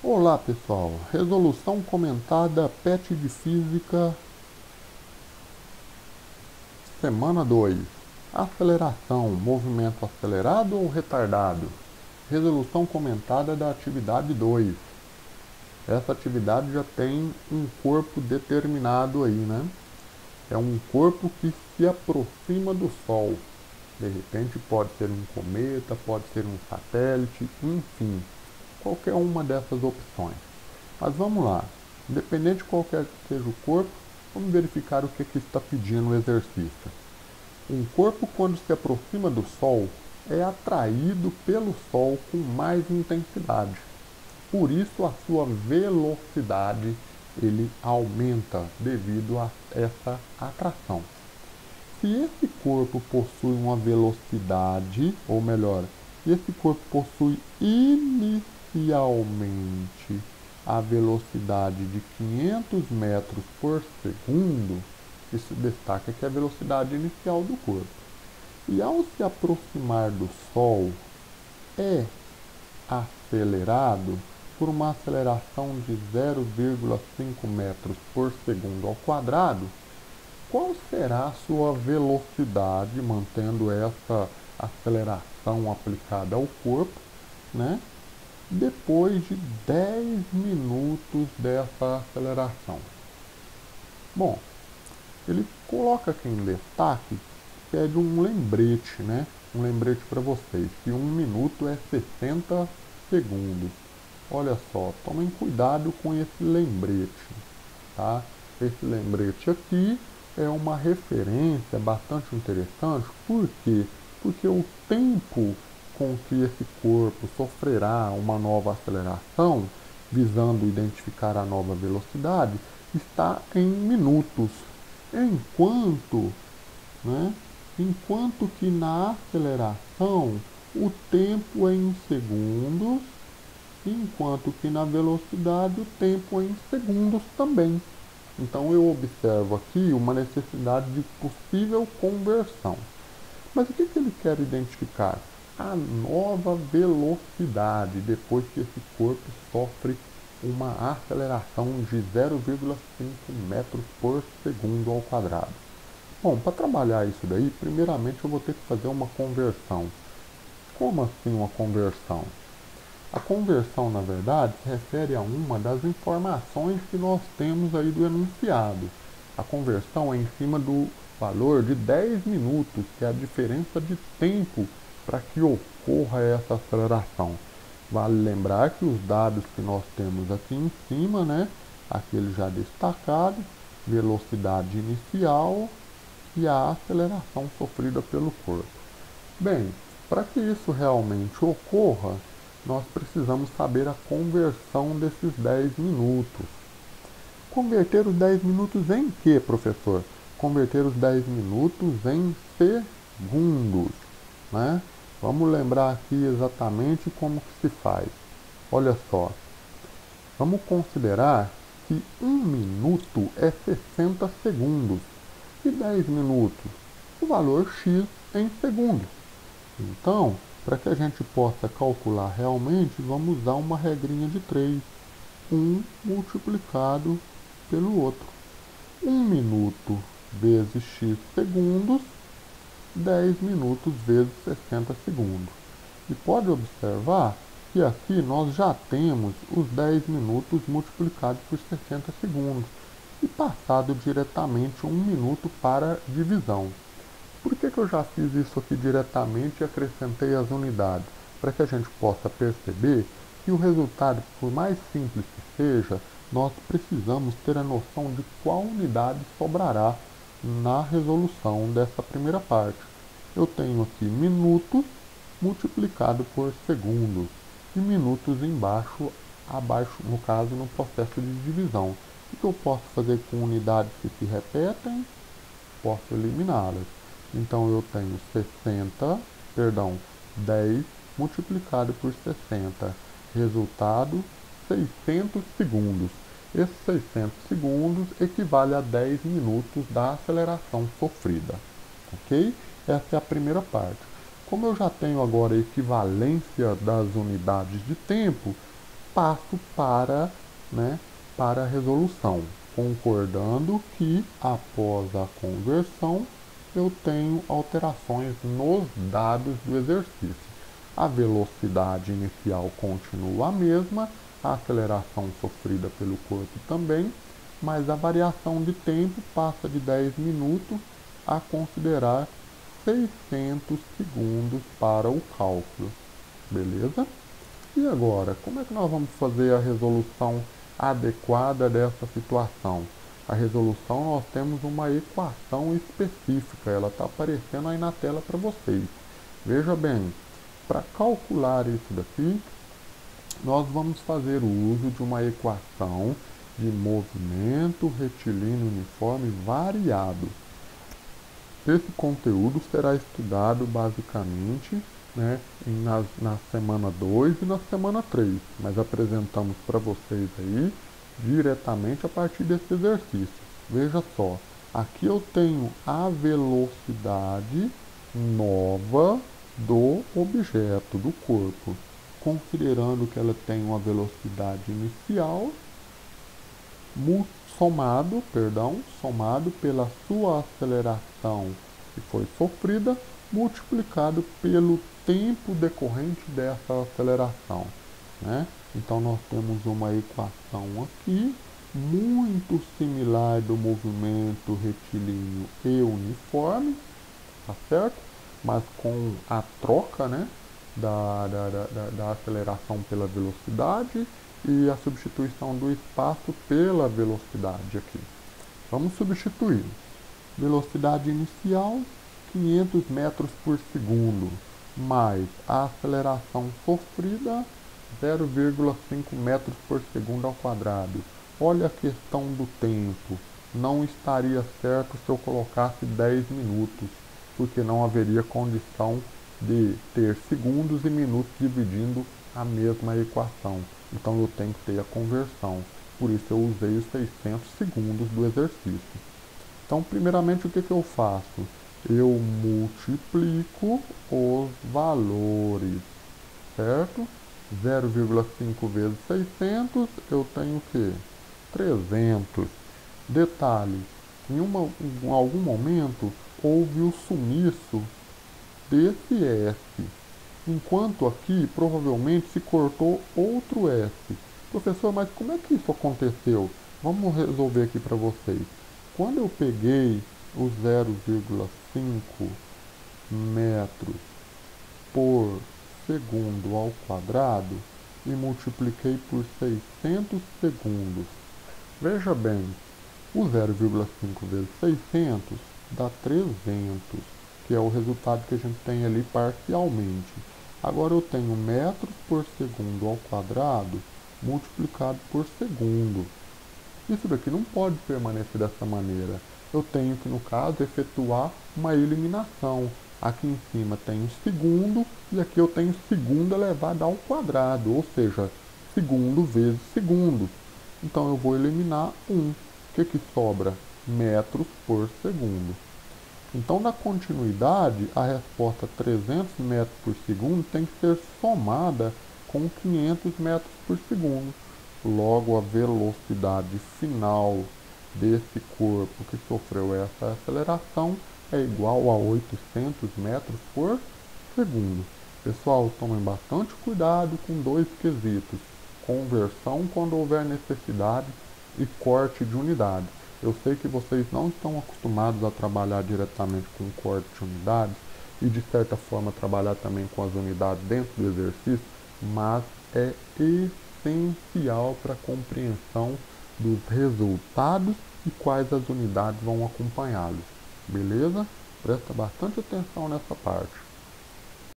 Olá pessoal, resolução comentada PET de Física, semana 2. Aceleração, movimento acelerado ou retardado? Resolução comentada da atividade 2. Essa atividade já tem um corpo determinado aí, né? É um corpo que se aproxima do Sol. De repente pode ser um cometa, pode ser um satélite, enfim, qualquer uma dessas opções. Mas vamos lá, independente de qualquer que seja o corpo, vamos verificar o que está pedindo o exercício. Um corpo, quando se aproxima do Sol, é atraído pelo Sol com mais intensidade. Por isso, a sua velocidade ele aumenta devido a essa atração. Se esse corpo possui uma velocidade, ou melhor, se esse corpo possui inicialmente a velocidade de 500 metros por segundo, isso destaca que é a velocidade inicial do corpo. E ao se aproximar do Sol, é acelerado por uma aceleração de 0,5 metros por segundo ao quadrado, qual será a sua velocidade, mantendo essa aceleração aplicada ao corpo, né? Depois de 10 minutos dessa aceleração? Bom, ele coloca aqui em destaque, pede um lembrete, né? Um lembrete para vocês, que 1 minuto é 60 segundos. Olha só, tomem cuidado com esse lembrete, tá? Esse lembrete aqui é uma referência bastante interessante. Por quê? Porque o tempo com que esse corpo sofrerá uma nova aceleração, visando identificar a nova velocidade, está em minutos. Enquanto que na aceleração o tempo é em segundos, enquanto que na velocidade o tempo é em segundos também. Então eu observo aqui uma necessidade de possível conversão. Mas o que ele quer identificar? A nova velocidade depois que esse corpo sofre uma aceleração de 0,5 metros por segundo ao quadrado. Bom, para trabalhar isso daí, primeiramente eu vou ter que fazer uma conversão. Como assim uma conversão? A conversão, na verdade, se refere a uma das informações que nós temos aí do enunciado. A conversão é em cima do valor de 10 minutos, que é a diferença de tempo para que ocorra essa aceleração. Vale lembrar que os dados que nós temos aqui em cima, né, aquele já destacado, velocidade inicial e a aceleração sofrida pelo corpo. Bem, para que isso realmente ocorra, nós precisamos saber a conversão desses 10 minutos. Converter os 10 minutos em quê, professor? Converter os 10 minutos em segundos, né? Vamos lembrar aqui exatamente como que se faz. Olha só, vamos considerar que 1 minuto é 60 segundos e 10 minutos, o valor x em segundos. Então, para que a gente possa calcular realmente, vamos usar uma regrinha de 3. Um multiplicado pelo outro. 1 minuto vezes x segundos, 10 minutos vezes 60 segundos. E pode observar que aqui nós já temos os 10 minutos multiplicados por 60 segundos e passado diretamente 1 minuto para divisão. Por que eu já fiz isso aqui diretamente e acrescentei as unidades? Para que a gente possa perceber que o resultado, por mais simples que seja, nós precisamos ter a noção de qual unidade sobrará na resolução dessa primeira parte. Eu tenho aqui minutos multiplicado por segundos e minutos abaixo, no caso, no processo de divisão. O que eu posso fazer com unidades que se repetem? Posso eliminá-las. Então eu tenho 10 multiplicado por 60. Resultado, 600 segundos. Esses 600 segundos equivale a 10 minutos da aceleração sofrida. Ok? Essa é a primeira parte. Como eu já tenho agora a equivalência das unidades de tempo, passo para, né, para a resolução, concordando que após a conversão eu tenho alterações nos dados do exercício. A velocidade inicial continua a mesma, a aceleração sofrida pelo corpo também, mas a variação de tempo passa de 10 minutos a considerar 600 segundos para o cálculo. Beleza? E agora, como é que nós vamos fazer a resolução adequada dessa situação? A resolução, nós temos uma equação específica, ela está aparecendo aí na tela para vocês. Veja bem, para calcular isso daqui, nós vamos fazer o uso de uma equação de movimento retilíneo uniforme variado. Esse conteúdo será estudado basicamente, né, na semana 2 e na semana 3, mas apresentamos para vocês aí diretamente a partir desse exercício. Veja só, aqui eu tenho a velocidade nova do objeto, do corpo, considerando que ela tem uma velocidade inicial somado pela sua aceleração que foi sofrida, multiplicado pelo tempo decorrente dessa aceleração, né? Então nós temos uma equação aqui muito similar do movimento retilíneo e uniforme, tá certo? Mas com a troca, né, da aceleração pela velocidade e a substituição do espaço pela velocidade aqui. Vamos substituir. Velocidade inicial, 500 metros por segundo, mais a aceleração sofrida, 0,5 metros por segundo ao quadrado. Olha a questão do tempo. Não estaria certo se eu colocasse 10 minutos, porque não haveria condição de ter segundos e minutos dividindo a mesma equação. Então eu tenho que ter a conversão. Por isso eu usei os 600 segundos do exercício. Então, primeiramente, o que eu faço? Eu multiplico os valores, certo? 0,5 vezes 600, eu tenho o quê? 300. Detalhe, em algum momento houve o sumiço desse S, enquanto aqui provavelmente se cortou outro S. Professor, mas como é que isso aconteceu? Vamos resolver aqui para vocês. Quando eu peguei o 0,5 metros por segundo ao quadrado e multipliquei por 600 segundos, veja bem, o 0,5 vezes 600 dá 300, que é o resultado que a gente tem ali parcialmente. Agora eu tenho metros por segundo ao quadrado multiplicado por segundo. Isso daqui não pode permanecer dessa maneira. Eu tenho que, no caso, efetuar uma eliminação. Aqui em cima tem segundo e aqui eu tenho segundo elevado ao quadrado, ou seja, segundo vezes segundo. Então eu vou eliminar 1. O que sobra? Metros por segundo. Então, na continuidade, a resposta 300 metros por segundo tem que ser somada com 500 metros por segundo. Logo, a velocidade final desse corpo que sofreu essa aceleração é igual a 800 metros por segundo. Pessoal, tomem bastante cuidado com dois quesitos: conversão quando houver necessidade e corte de unidades. Eu sei que vocês não estão acostumados a trabalhar diretamente com corte de unidades e, de certa forma, trabalhar também com as unidades dentro do exercício, mas é essencial para a compreensão dos resultados e quais as unidades vão acompanhá-los. Beleza? Presta bastante atenção nessa parte.